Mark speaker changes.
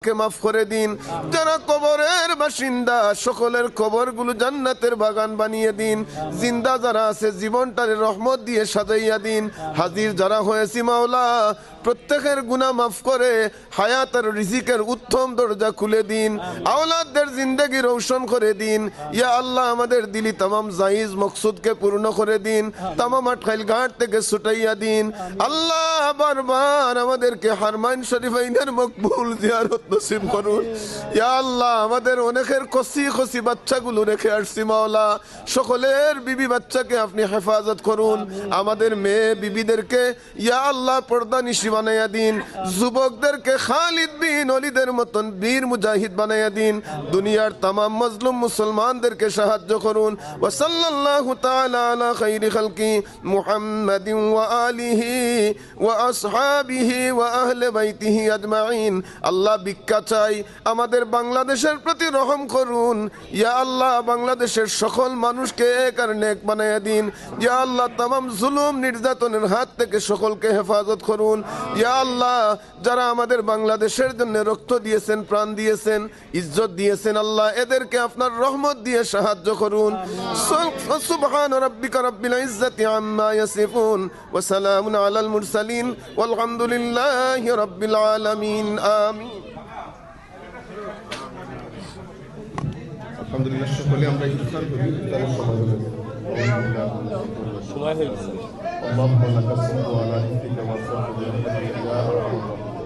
Speaker 1: গুনাহকে মাফ করে দিন। যারা কবরের বাসিন্দা সকলের কবরগুলো জান্নাতের বাগান বানিয়ে দিন। জিন্দা যারা আছে জীবনটারে রহমত দিয়ে সাজাইয়া দিন। হাজির যারা হয়েছি মাওলা প্রত্যেকের গুনাহ মাফ করে হায়াত আর রিজিকের উত্তম দরজা খুলে দিন। আওলাদদের জিন্দেগি রৌশন করে দিন। ইয়া আল্লাহ আমাদের দিলি তামাম জায়েজ মকসুদকে পূর্ণ করে দিন। তামাম আটখাইল ঘাট থেকে ছুটাইয়া দিন। আল্লাহ বারবার আমাদেরকে হারমাইন শরীফাইনের মকবুল জিয়ারত নসিব করুন। ইয়া আল্লাহ আমাদের অনেকের কসি খসি বাচ্চাগুলো রেখে আসছি মাওলা, সকলের বিবি বাচ্চাকে আপনি হেফাজত করুন। আমাদের মেয়ে বিবিদেরকে ইয়া আল্লাহ পর্দা নিশি বানাইয়া দিন। যুবকদেরকে খালিদ বিন ওলিদের মতন বীর মুজাহিদ বানাইয়া দিন। দুনিয়ার তামাম মজলুম মুসলমানদেরকে সাহায্য করুন। ওয়া সাল্লাল্লাহু তাআলা আলা খাইরি খালকি মুহাম্মাদিন ওয়া আলিহি ওয়া আসহাবিহি ওয়া আহলে বাইতিহি আজমাইন। আল্লাহ ভিক্ষা চাই, আমাদের বাংলাদেশের প্রতি রহম করুন। ইয়া আল্লাহ বাংলাদেশের সকল মানুষকে এক আর নেক বানাইয়া দিন। ইয়া আল্লাহ তামাম জুলুম নির্যাতনের হাত থেকে সকলকে হেফাজত করুন। ইয়া আল্লাহ যারা আমাদের বাংলাদেশের জন্য রক্ত দিয়েছেন, প্রাণ দিয়েছেন, ইজ্জত দিয়েছেন, আল্লাহ এদেরকে আপনার রহমত দিয়ে সাহায্য করুন। সুবহান রাব্বিকা রাব্বিল ইজ্জাতি আম্মা ইয়াসিফুন ওয়া সালামুন আলাল মুরসালিন ওয়ালহামদুলিল্লাহি রাব্বিল আলামিন। আমিন।
Speaker 2: আলহামদুলিল্লাহ সকলে আমরা ইফতার করি। ইফতারের সময় হয়ে গেছে।
Speaker 3: সময় হয়ে গেছে।
Speaker 2: اللهم لك الصلاة وعلى إثمك والصلاة يا أرحم الراحمين.